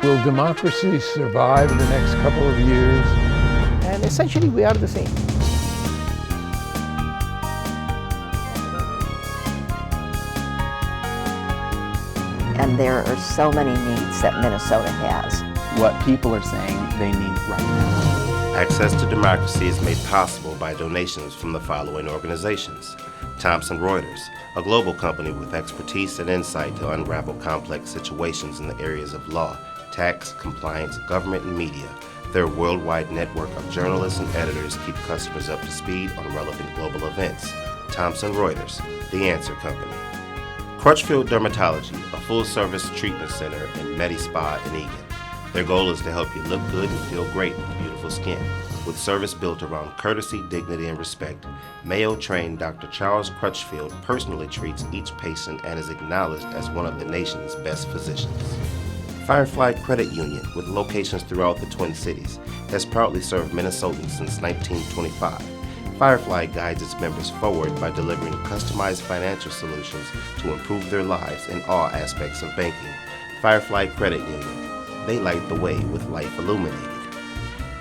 Will democracy survive in the next couple of years? And essentially, we are the same. And there are so many needs that Minnesota has. What people are saying they need right now. Access to democracy is made possible by donations from the following organizations: Thomson Reuters, a global company with expertise and insight to unravel complex situations in the areas of law, tax, compliance, government, and media. Their worldwide network of journalists and editors keep customers up to speed on relevant global events. Thomson Reuters, the answer company. Crutchfield Dermatology, a full-service treatment center in Medi-Spa in Eagan. Their goal is to help you look good and feel great with beautiful skin. With service built around courtesy, dignity, and respect, Mayo-trained Dr. Charles Crutchfield personally treats each patient and is acknowledged as one of the nation's best physicians. Firefly Credit Union, with locations throughout the Twin Cities, has proudly served Minnesotans since 1925. Firefly guides its members forward by delivering customized financial solutions to improve their lives in all aspects of banking. Firefly Credit Union, they light the way with life illuminated.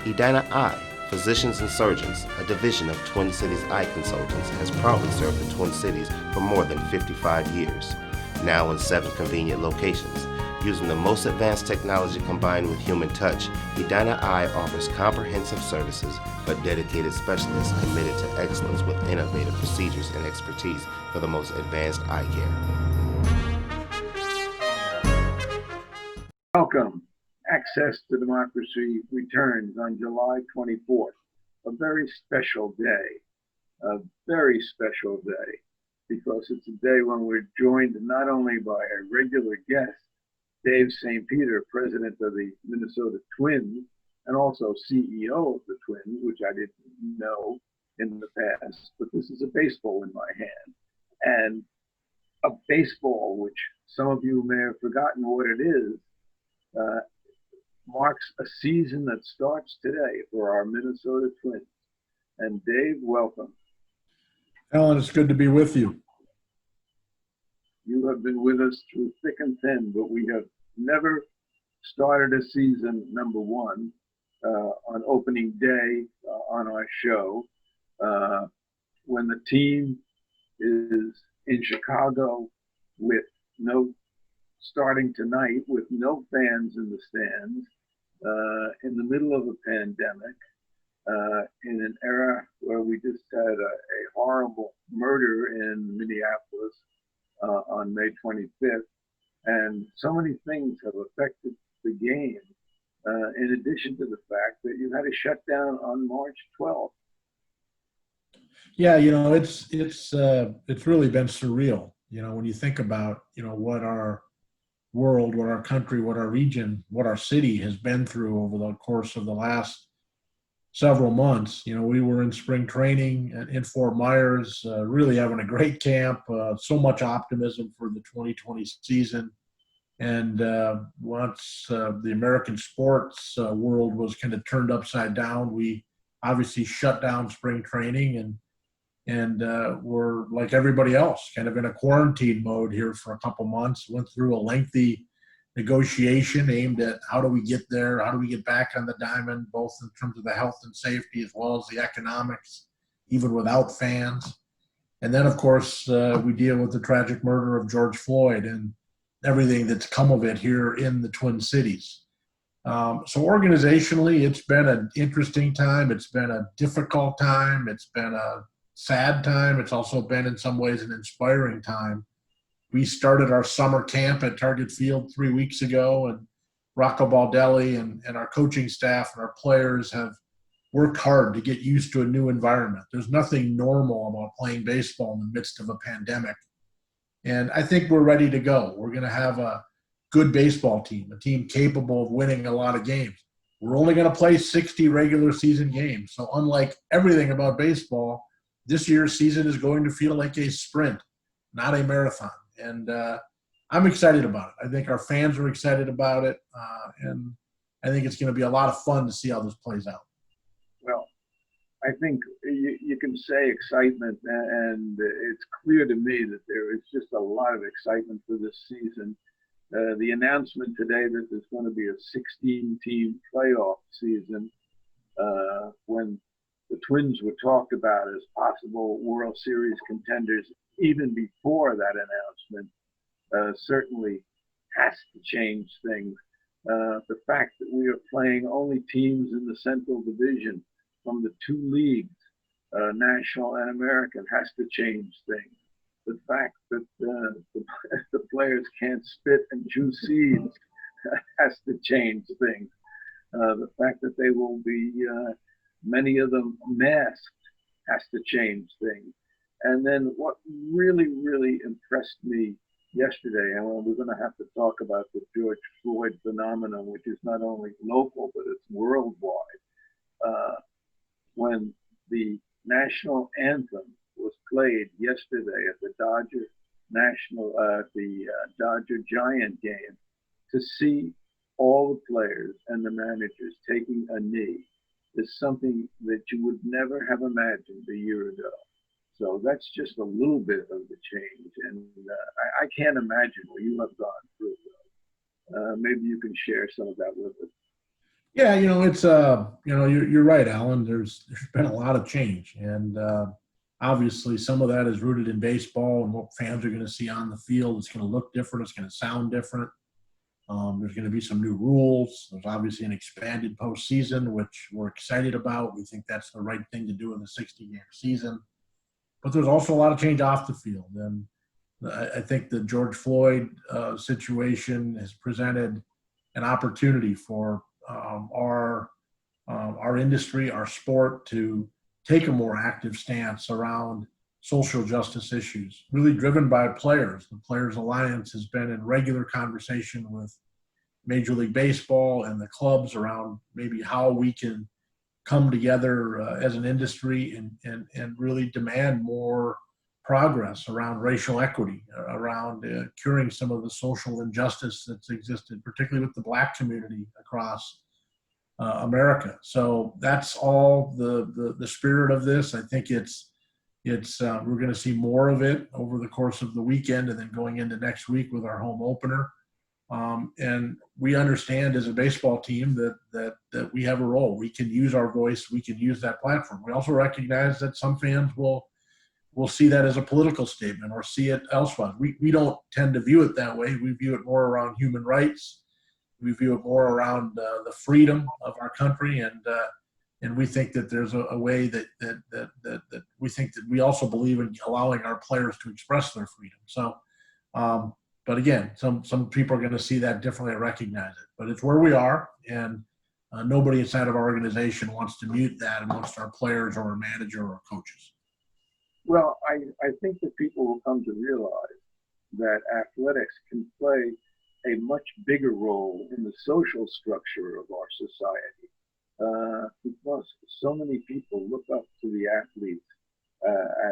Edina Eye, Physicians and Surgeons, a division of Twin Cities Eye Consultants, has proudly served the Twin Cities for more than 55 years. Now in 7 convenient locations. Using the most advanced technology combined with human touch, Edina Eye offers comprehensive services but dedicated specialists committed to excellence with innovative procedures and expertise for the most advanced eye care. Welcome. Access to Democracy returns on July 24th, a very special day, because it's a day when we're joined not only by a regular guest, Dave St. Peter, president of the Minnesota Twins, and also CEO of the Twins, which I didn't know in the past, but this is a baseball in my hand. And a baseball, which some of you may have forgotten what it is, marks a season that starts today for our Minnesota Twins. And Dave, welcome. Alan, it's good to be with you. You have been with us through thick and thin, but we have never started a season, number one, on opening day on our show, when the team is in Chicago with starting tonight with no fans in the stands, in the middle of a pandemic, in an era where we just had a horrible murder in Minneapolis on May 25th. And so many things have affected the game, in addition to the fact that you had a shutdown on March 12th. Yeah, it's really been surreal. When you think about, what our world, what our country, what our region, what our city has been through over the course of the last several months. We were in spring training in Fort Myers, really having a great camp, so much optimism for the 2020 season. And once the American sports world was kind of turned upside down, we obviously shut down spring training and we're like everybody else, kind of in a quarantine mode here for a couple months. Went through a lengthy negotiation aimed at how do we get there, how do we get back on the diamond, both in terms of the health and safety as well as the economics, even without fans. And then, of course, we deal with the tragic murder of George Floyd and everything that's come of it here in the Twin Cities. So organizationally, it's been an interesting time. It's been a difficult time. It's been a sad time. It's also been, in some ways, an inspiring time. We started our summer camp at Target Field 3 weeks ago, and Rocco Kelly and our coaching staff and our players have worked hard to get used to a new environment. There's nothing normal about playing baseball in the midst of a pandemic. And I think we're ready to go. We're going to have a good baseball team, a team capable of winning a lot of games. We're only going to play 60 regular season games. So unlike everything about baseball, this year's season is going to feel like a sprint, not a marathon. And I'm excited about it. I think our fans are excited about it. And I think it's going to be a lot of fun to see how this plays out. Well, I think you can say excitement, and it's clear to me that there is just a lot of excitement for this season. The announcement today that there's going to be a 16-team playoff season, when the Twins were talked about as possible World Series contenders even before that announcement, certainly has to change things. The fact that we are playing only teams in the Central Division from the two leagues, National and American, has to change things. The fact that the players can't spit and chew seeds has to change things. The fact that they will be, many of them, masked has to change things. And then what really, really impressed me yesterday, and we're going to have to talk about the George Floyd phenomenon, which is not only local, but it's worldwide. When the national anthem was played yesterday at the Dodger Giant game, to see all the players and the managers taking a knee is something that you would never have imagined a year ago. So that's just a little bit of the change, and I can't imagine what you have gone through. Maybe you can share some of that with us. Yeah, it's you're right, Alan. There's been a lot of change, and obviously some of that is rooted in baseball and what fans are going to see on the field. It's going to look different. It's going to sound different. There's going to be some new rules. There's obviously an expanded postseason, which we're excited about. We think that's the right thing to do in the 60-game season. But there's also a lot of change off the field. And I think the George Floyd situation has presented an opportunity for our industry, our sport, to take a more active stance around social justice issues, really driven by players. The Players Alliance has been in regular conversation with Major League Baseball and the clubs around maybe how we can come together as an industry and really demand more progress around racial equity, around curing some of the social injustice that's existed, particularly with the Black community across America. So that's all the spirit of this. I think we're going to see more of it over the course of the weekend and then going into next week with our home opener. And we understand as a baseball team that we have a role. We can use our voice. We can use that platform. We also recognize that some fans will see that as a political statement or see it elsewhere. We don't tend to view it that way. We view it more around human rights. We view it more around the freedom of our country, and we think that there's a way that we think that we also believe in allowing our players to express their freedom. So, but again, some people are going to see that differently and recognize it. But it's where we are, and nobody inside of our organization wants to mute that amongst our players or our manager or coaches. Well, I think that people will come to realize that athletics can play a much bigger role in the social structure of our society, because so many people look up to the athletes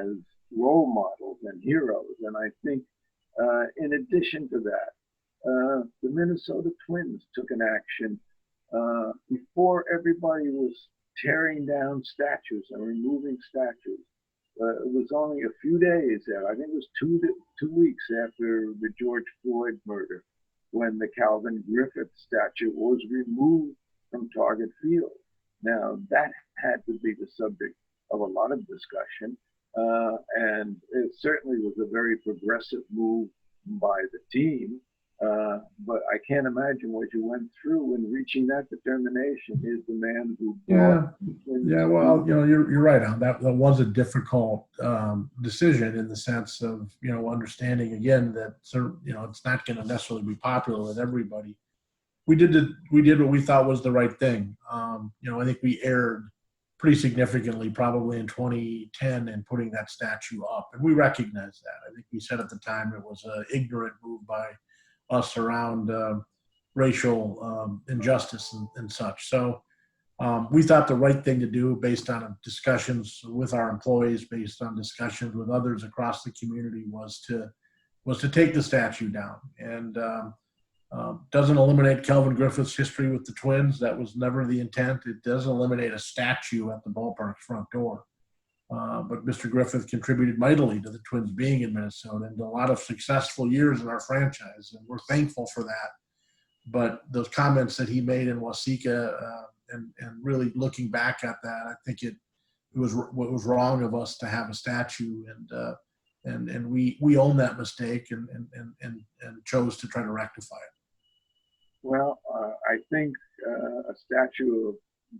as role models and heroes. And I think in addition to that, the Minnesota Twins took an action before everybody was tearing down statues and removing statues. It was only a few days there. I think it was two weeks after the George Floyd murder, when the Calvin Griffith statue was removed from Target Field. Now, that had to be the subject of a lot of discussion, and it certainly was a very progressive move by the team, but I can't imagine what you went through in reaching that determination. Is the man who well, you're right on that. That was a difficult decision in the sense of understanding again that it's not going to necessarily be popular with everybody. We did what we thought was the right thing. I think we erred pretty significantly probably in 2010 in putting that statue up, and we recognize that. I think we said at the time it was an ignorant move by us around racial injustice and such. So we thought the right thing to do, based on discussions with our employees, based on discussions with others across the community, was to take the statue down. And doesn't eliminate Calvin Griffith's history with the Twins. That was never the intent. It does eliminate a statue at the ballpark's front door. But Mr. Griffith contributed mightily to the Twins being in Minnesota and a lot of successful years in our franchise, and we're thankful for that. But those comments that he made in Waseca, and really looking back at that, I think it was what was wrong of us to have a statue, and we own that mistake and chose to try to rectify it. Well, I think a statue of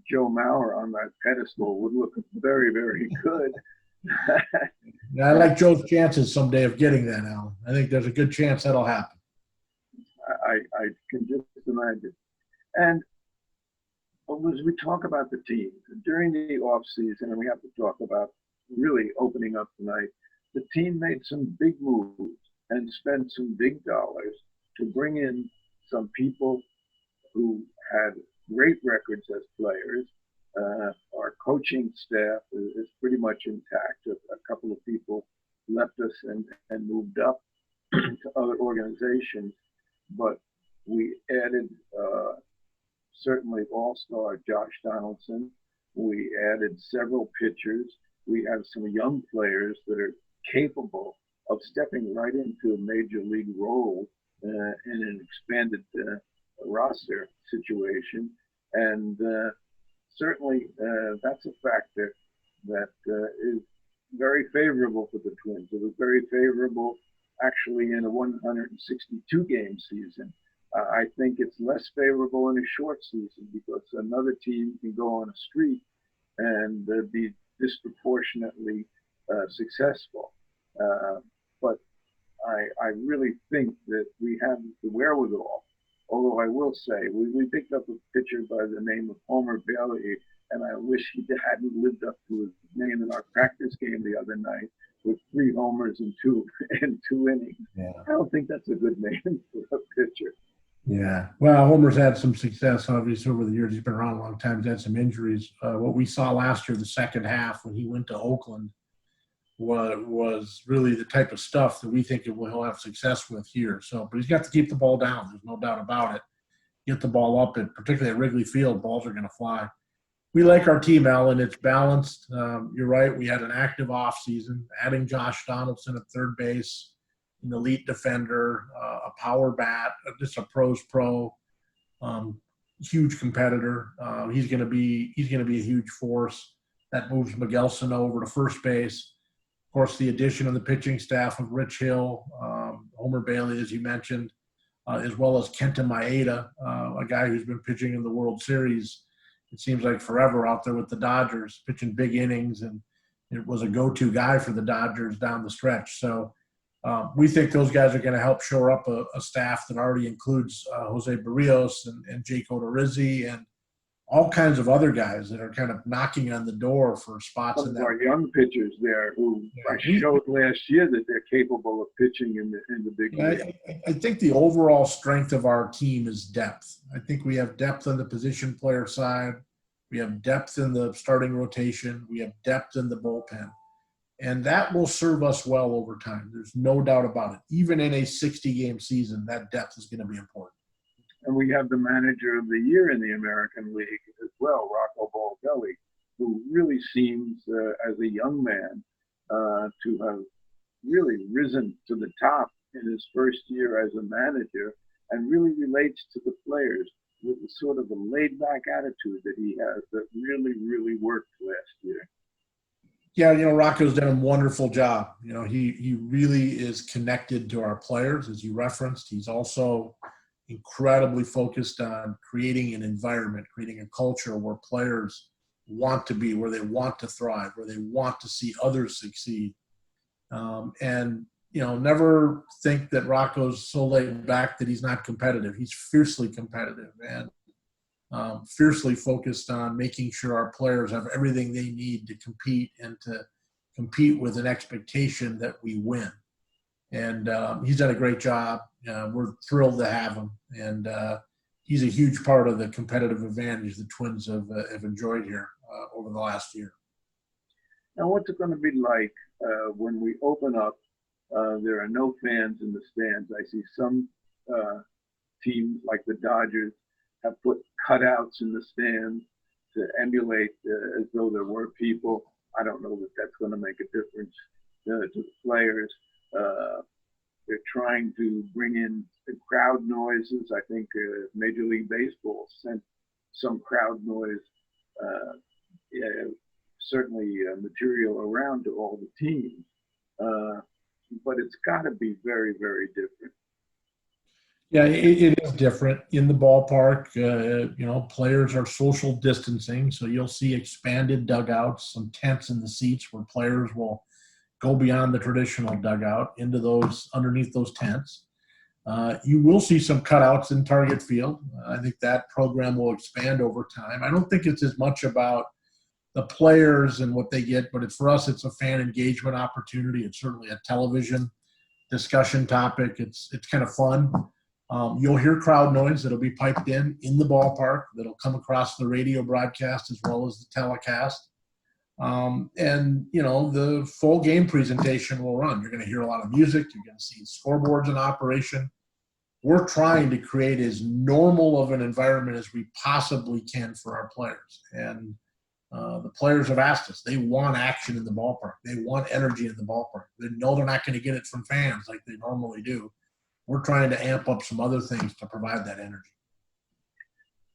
Joe Mauer on that pedestal would look very, very good. I like Joe's chances someday of getting that, Alan. I think there's a good chance that'll happen. I can just imagine. And as we talk about the team, during the off season, and we have to talk about really opening up tonight, the team made some big moves and spent some big dollars to bring in some people who had great records as players. Our coaching staff is pretty much intact. A couple of people left us and moved up to other organizations, but we added certainly all-star Josh Donaldson. We added several pitchers. We have some young players that are capable of stepping right into a major league role in an expanded roster situation. And certainly that's a factor that is very favorable for the Twins. It was very favorable actually in a 162 game season. I think it's less favorable in a short season because another team can go on a streak and be disproportionately successful. But I really think that we have the wherewithal. Although I will say, we picked up a pitcher by the name of Homer Bailey, and I wish he hadn't lived up to his name in our practice game the other night with 3 homers and two innings. Yeah. I don't think that's a good name for a pitcher. Yeah. Well, Homer's had some success, obviously, over the years. He's been around a long time. He's had some injuries. What we saw last year, the second half, when he went to Oakland, was really the type of stuff that we think he'll have success with here. So, but he's got to keep the ball down. There's no doubt about it. Get the ball up, and particularly at Wrigley Field, balls are going to fly. We like our team, Alan. It's balanced. You're right. We had an active offseason, adding Josh Donaldson at third base, an elite defender, a power bat, just a pro's pro, huge competitor. He's going to be a huge force. That moves Miguel Sano over to first base. Of course, the addition of the pitching staff of Rich Hill, Homer Bailey, as you mentioned, as well as Kenta Maeda, a guy who's been pitching in the World Series, it seems like forever out there with the Dodgers, pitching big innings, and it was a go-to guy for the Dodgers down the stretch. So we think those guys are going to help shore up a staff that already includes Jose Barrios and Jake Odorizzi and all kinds of other guys that are kind of knocking on the door for spots in that. Our young pitchers there who showed last year that they're capable of pitching in the big league. I think the overall strength of our team is depth. I think we have depth on the position player side. We have depth in the starting rotation. We have depth in the bullpen. And that will serve us well over time. There's no doubt about it. Even in a 60-game season, that depth is going to be important. And we have the manager of the year in the American League as well, Rocco Kelly, who really seems, as a young man, to have really risen to the top in his first year as a manager and really relates to the players with a sort of a laid-back attitude that he has that really, really worked last year. Yeah, Rocco's done a wonderful job. He really is connected to our players, as you referenced. He's also incredibly focused on creating an environment, creating a culture where players want to be, where they want to thrive, where they want to see others succeed. And never think that Rocco's so laid back that he's not competitive. He's fiercely competitive and fiercely focused on making sure our players have everything they need to compete and to compete with an expectation that we win. And he's done a great job. We're thrilled to have him. And he's a huge part of the competitive advantage the Twins have enjoyed here over the last year. Now, what's it going to be like when we open up? There are no fans in the stands. I see some teams like the Dodgers have put cutouts in the stands to emulate as though there were people. I don't know that that's going to make a difference to the players. They're trying to bring in the crowd noises. I think Major League Baseball sent some crowd noise, certainly material around to all the teams. But it's got to be very, very different. Yeah, it is different in the ballpark. Players are social distancing, so you'll see expanded dugouts, some tents in the seats where players will go beyond the traditional dugout into those underneath those tents. You will see some cutouts in Target Field. I think that program will expand over time. I don't think it's as much about the players and what they get, but for us, it's a fan engagement opportunity. It's certainly a television discussion topic. It's kind of fun. You'll hear crowd noise that'll be piped in the ballpark that'll come across the radio broadcast as well as the telecast. The full game presentation will run. You're going to hear a lot of music. You're going to see scoreboards in operation. We're trying to create as normal of an environment as we possibly can for our players. And the players have asked us. They want action in the ballpark. They want energy in the ballpark. They know they're not going to get it from fans like they normally do. We're trying to amp up some other things to provide that energy.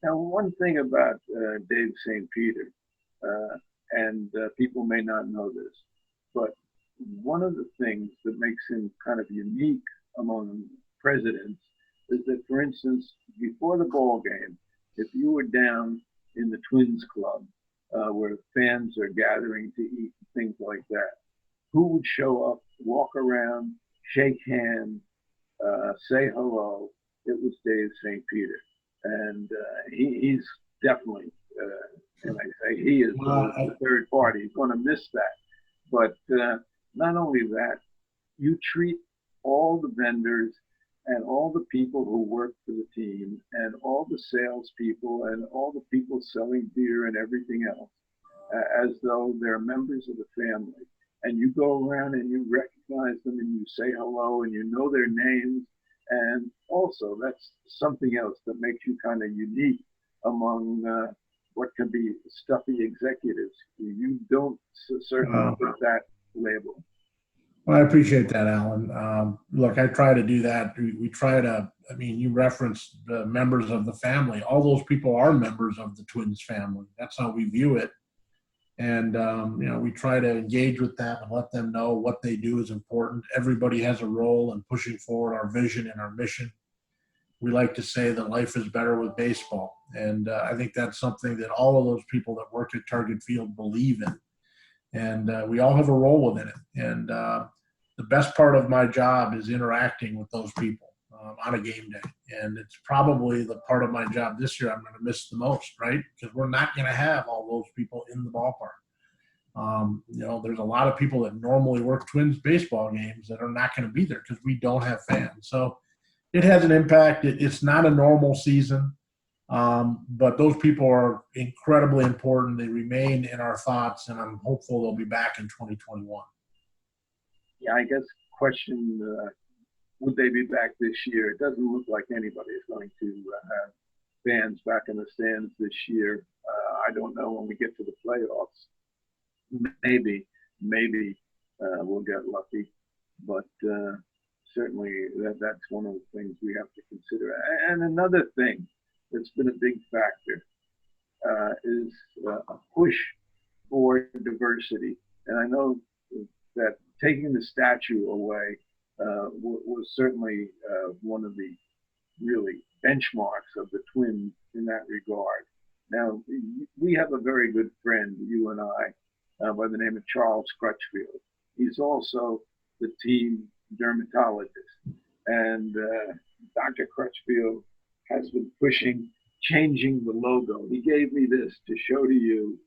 Now, one thing about Dave St. Peter, and people may not know this, but one of the things that makes him kind of unique among presidents is that, for instance, before the ball game, if you were down in the Twins Club where fans are gathering to eat, things like that, who would show up, walk around, shake hands, say hello? It was Dave St. Peter. And he's definitely, and I say he is the third party. He's going to miss that. But not only that, you treat all the vendors and all the people who work for the team and all the salespeople and all the people selling beer and everything else as though they're members of the family. And you go around and you recognize them and you say hello and you know their names. And also, that's something else that makes you kind of unique among what can be stuffy executives. You don't certainly put that label. Well, I appreciate that, Alan. Look, I try to do that. We try to, you referenced the members of the family. All those people are members of the Twins family. That's how we view it. And, we try to engage with them and let them know what they do is important. Everybody has a role in pushing forward our vision and our mission. We like to say that life is better with baseball. And I think that's something that all of those people that work at Target Field believe in. And we all have a role within it. And the best part of my job is interacting with those people on a game day. And it's probably the part of my job this year I'm going to miss the most, right? Because we're not going to have all those people in the ballpark. There's a lot of people that normally work Twins baseball games that are not going to be there because we don't have fans. So it has an impact. It's not a normal season, but those people are incredibly important. They remain in our thoughts, and I'm hopeful they'll be back in 2021. Yeah, I guess question, would they be back this year? It doesn't look like anybody is going to have fans back in the stands this year. I don't know when we get to the playoffs. Maybe we'll get lucky, but certainly that's one of the things we have to consider. And another thing that's been a big factor is a push for diversity. And I know that taking the statue away was certainly one of the really benchmarks of the Twins in that regard. Now, we have a very good friend, you and I, by the name of Charles Crutchfield. He's also the team dermatologist. And Dr. Crutchfield has been pushing changing the logo. He gave me this to show to you,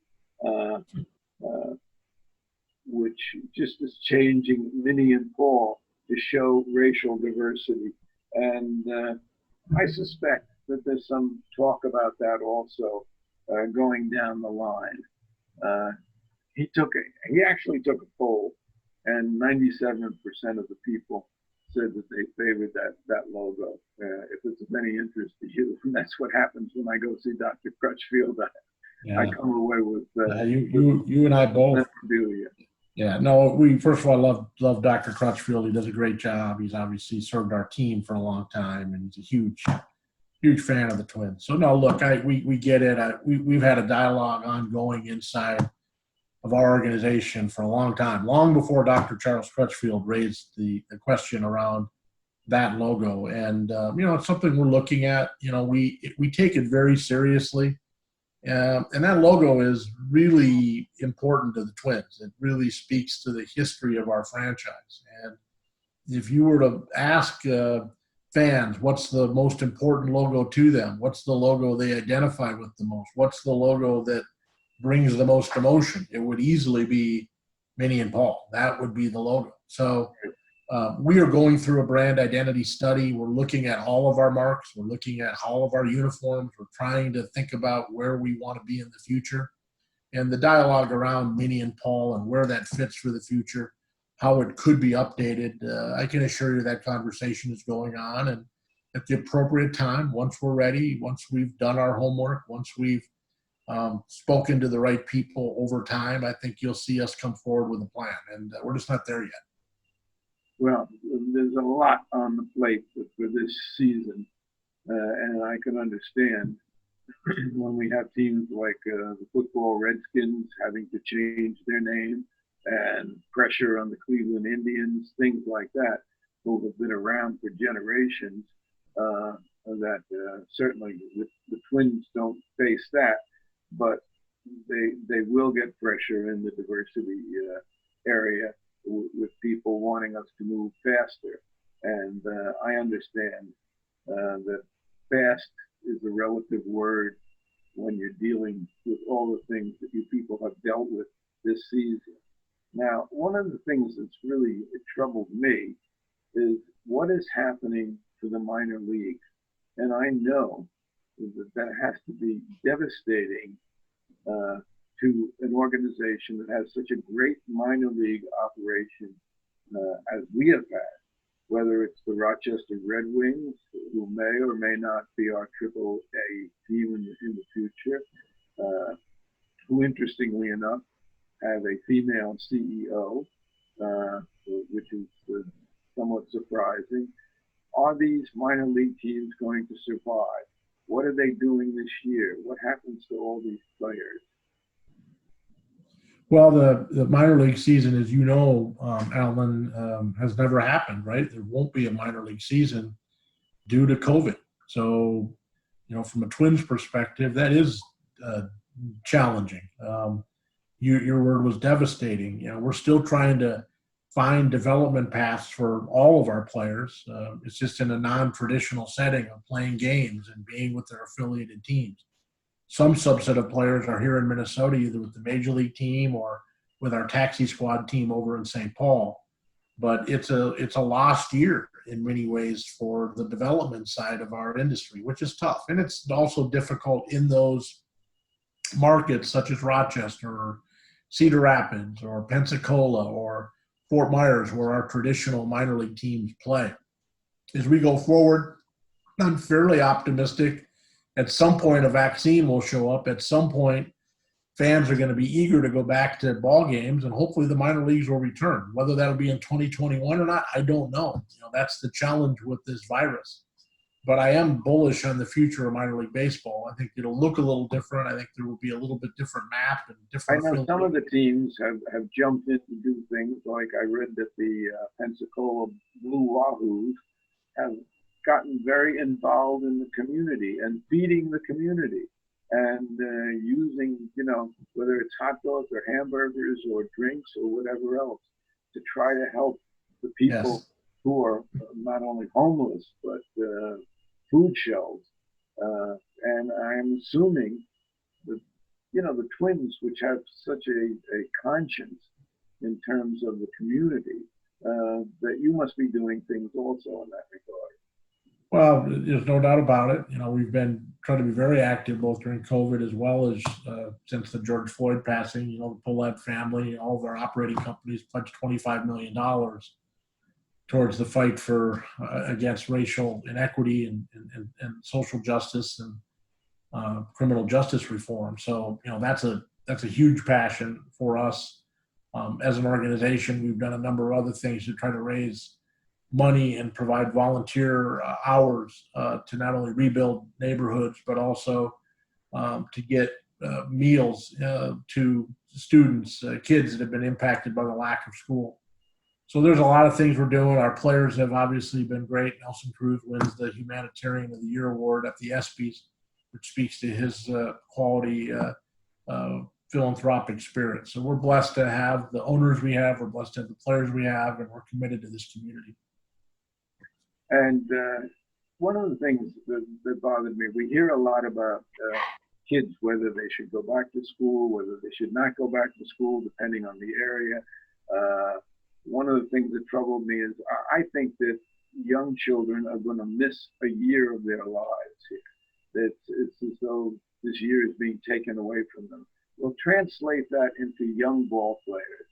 which just is changing Minnie and Paul to show racial diversity. And I suspect that there's some talk about that also going down the line. He actually took a poll, and 97% of the people said that they favored that logo. If it's of any interest to you, and that's what happens when I go see Dr. Crutchfield. Yeah. I come away with you and I both. memorabilia. Yeah, no, we first of all love Dr. Crutchfield. He does a great job. He's obviously served our team for a long time, and he's a huge fan of the Twins. So no, look, we get it. We've had a dialogue ongoing inside of our organization for a long time, long before Dr. Charles Crutchfield raised the question around that logo. And it's something we're looking at. We take it very seriously. And that logo is really important to the Twins. It really speaks to the history of our franchise. And if you were to ask fans, what's the most important logo to them? What's the logo they identify with the most? What's the logo that brings the most emotion? It would easily be Minnie and Paul. That would be the logo. So we are going through a brand identity study. We're looking at all of our marks. We're looking at all of our uniforms. We're trying to think about where we want to be in the future. And the dialogue around Minnie and Paul and where that fits for the future, how it could be updated, I can assure you that conversation is going on. And at the appropriate time, once we're ready, once we've done our homework, once we've spoken to the right people over time, I think you'll see us come forward with a plan. And we're just not there yet. Well, there's a lot on the plate for this season, and I can understand when we have teams like the football Redskins having to change their name and pressure on the Cleveland Indians, things like that, who have been around for generations, that certainly the Twins don't face that, but they will get pressure in the diversity area with people wanting us to move faster. And I understand that fast is a relative word when you're dealing with all the things that you people have dealt with this season. Now, one of the things that's really troubled me is what is happening to the minor leagues. And I know that has to be devastating to an organization that has such a great minor league operation as we have had, whether it's the Rochester Red Wings, who may or may not be our Triple A team in the future, who interestingly enough have a female CEO, which is somewhat surprising. Are these minor league teams going to survive? What are they doing this year? What happens to all these players? Well, the minor league season, as you know, Alan, has never happened, right? There won't be a minor league season due to COVID. So, from a Twins perspective, that is challenging. Your word was devastating. We're still trying to find development paths for all of our players. It's just in a non-traditional setting of playing games and being with their affiliated teams. Some subset of players are here in Minnesota, either with the major league team or with our taxi squad team over in St. Paul. But it's a lost year in many ways for the development side of our industry, which is tough. And it's also difficult in those markets such as Rochester or Cedar Rapids or Pensacola or Fort Myers, where our traditional minor league teams play. As we go forward, I'm fairly optimistic. At some point, a vaccine will show up. At some point, fans are going to be eager to go back to ball games, and hopefully the minor leagues will return. Whether that'll be in 2021 or not, I don't know. That's the challenge with this virus. But I am bullish on the future of minor league baseball. I think it'll look a little different. I think there will be a little bit different map and different. I know some of the teams have jumped in to do things. Like I read that the Pensacola Blue Wahoos have gotten very involved in the community and feeding the community and using, whether it's hot dogs or hamburgers or drinks or whatever else to try to help the people who are not only homeless, but food shelves. And I'm assuming that, the Twins, which have such a conscience in terms of the community, that you must be doing things also in that regard. Well, there's no doubt about it. We've been trying to be very active both during COVID as well as since the George Floyd passing. The Paulette family, all of our operating companies pledged $25 million towards the fight for against racial inequity and social justice. And criminal justice reform. So, that's a huge passion for us. As an organization, we've done a number of other things to try to raise money and provide volunteer hours to not only rebuild neighborhoods, but also to get meals to students, kids that have been impacted by the lack of school. So there's a lot of things we're doing. Our players have obviously been great. Nelson Cruz wins the Humanitarian of the Year award at the ESPYs, which speaks to his quality philanthropic spirit. So we're blessed to have the owners we have, we're blessed to have the players we have, and we're committed to this community. And one of the things that bothered me, we hear a lot about kids, whether they should go back to school, whether they should not go back to school, depending on the area. One of the things that troubled me is I think that young children are going to miss a year of their lives here. It's as though this year is being taken away from them. Well, translate that into young ball players,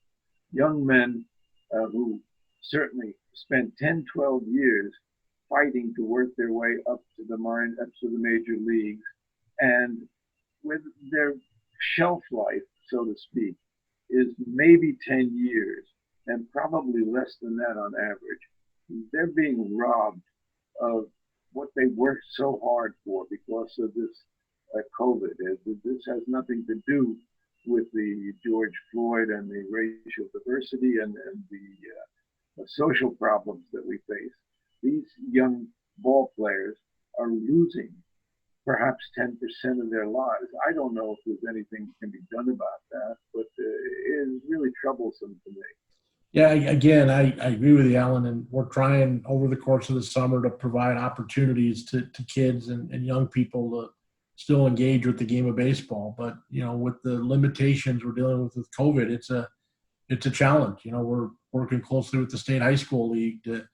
young men who certainly spent 10, 12 years fighting to work their way up to the major leagues, and with their shelf life, so to speak, is maybe 10 years, and probably less than that on average. They're being robbed of what they worked so hard for because of this COVID. This has nothing to do with the George Floyd and the racial diversity and the social problems that we face. These young ball players are losing perhaps 10% of their lives. I don't know if there's anything that can be done about that, but it is really troublesome to me. Yeah, again, I agree with you, Alan, and we're trying over the course of the summer to provide opportunities to kids and young people to still engage with the game of baseball. But, with the limitations we're dealing with COVID, it's a challenge. We're working closely with the State High School League to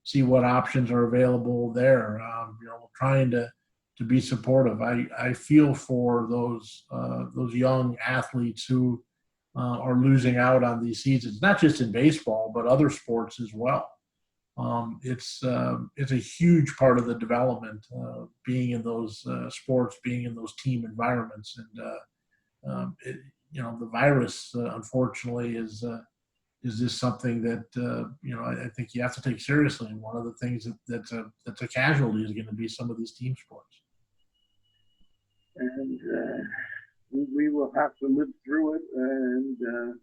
see what options are available there. We're trying to be supportive. I feel for those young athletes who are losing out on these seasons, not just in baseball, but other sports as well. It's a huge part of the development, being in those sports, being in those team environments. And, the virus, unfortunately, is just something that, I think you have to take seriously. And one of the things that's a casualty is going to be some of these team sports. And we will have to live through it, and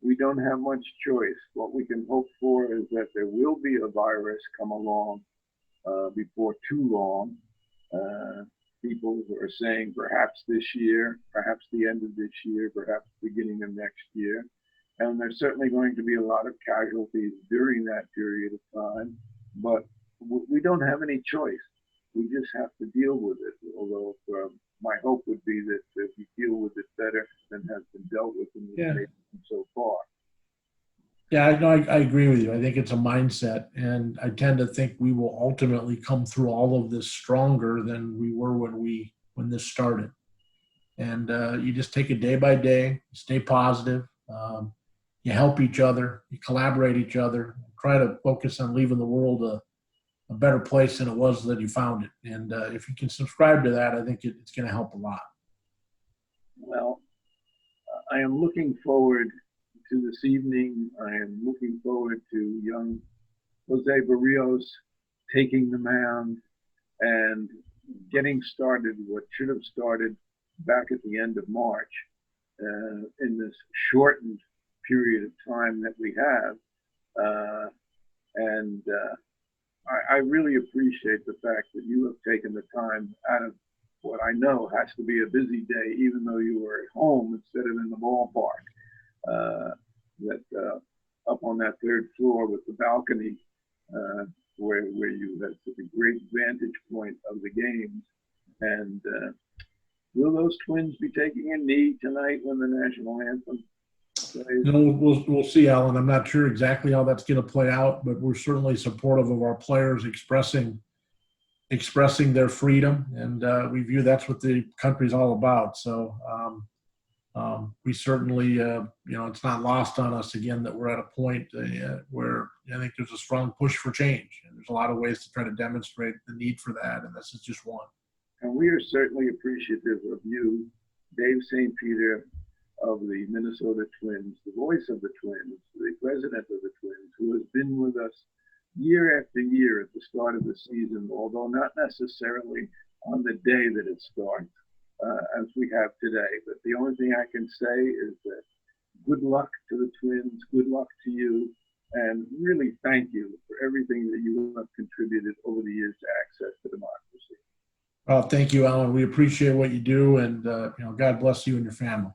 we don't have much choice. What we can hope for is that there will be a virus come along before too long. People are saying perhaps this year, perhaps the end of this year, perhaps beginning of next year. And there's certainly going to be a lot of casualties during that period of time, but we don't have any choice. We just have to deal with it, although my hope would be that we deal with it better than has been dealt with in the nation so far. Yeah, I agree with you. I think it's a mindset, and I tend to think we will ultimately come through all of this stronger than we were when this started. And you just take it day by day, stay positive, you help each other, you collaborate each other, try to focus on leaving the world a better place than it was that you found it. And if you can subscribe to that, I think it's going to help a lot. Well, I am looking forward to this evening. I am looking forward to young Jose Barrios taking the mound and getting started what should have started back at the end of March in this shortened period of time that we have. I really appreciate the fact that you have taken the time out of what I know has to be a busy day, even though you were at home instead of in the ballpark. Up on that third floor with the balcony, where you had such a great vantage point of the games. And will those Twins be taking a knee tonight when the national anthem plays? We'll see, Alan. I'm not sure exactly how that's going to play out, but we're certainly supportive of our players expressing their freedom, and we view that's what the country's all about. So we certainly, it's not lost on us again that we're at a point where I think there's a strong push for change, and there's a lot of ways to try to demonstrate the need for that, and this is just one. And we are certainly appreciative of you, Dave St. Peter of the Minnesota Twins, the voice of the Twins, the president of the Twins, who has been with us year after year at the start of the season, although not necessarily on the day that it starts, as we have today. But the only thing I can say is that good luck to the Twins, good luck to you, and really thank you for everything that you have contributed over the years to access to democracy. Well, thank you, Alan. We appreciate what you do, and God bless you and your family.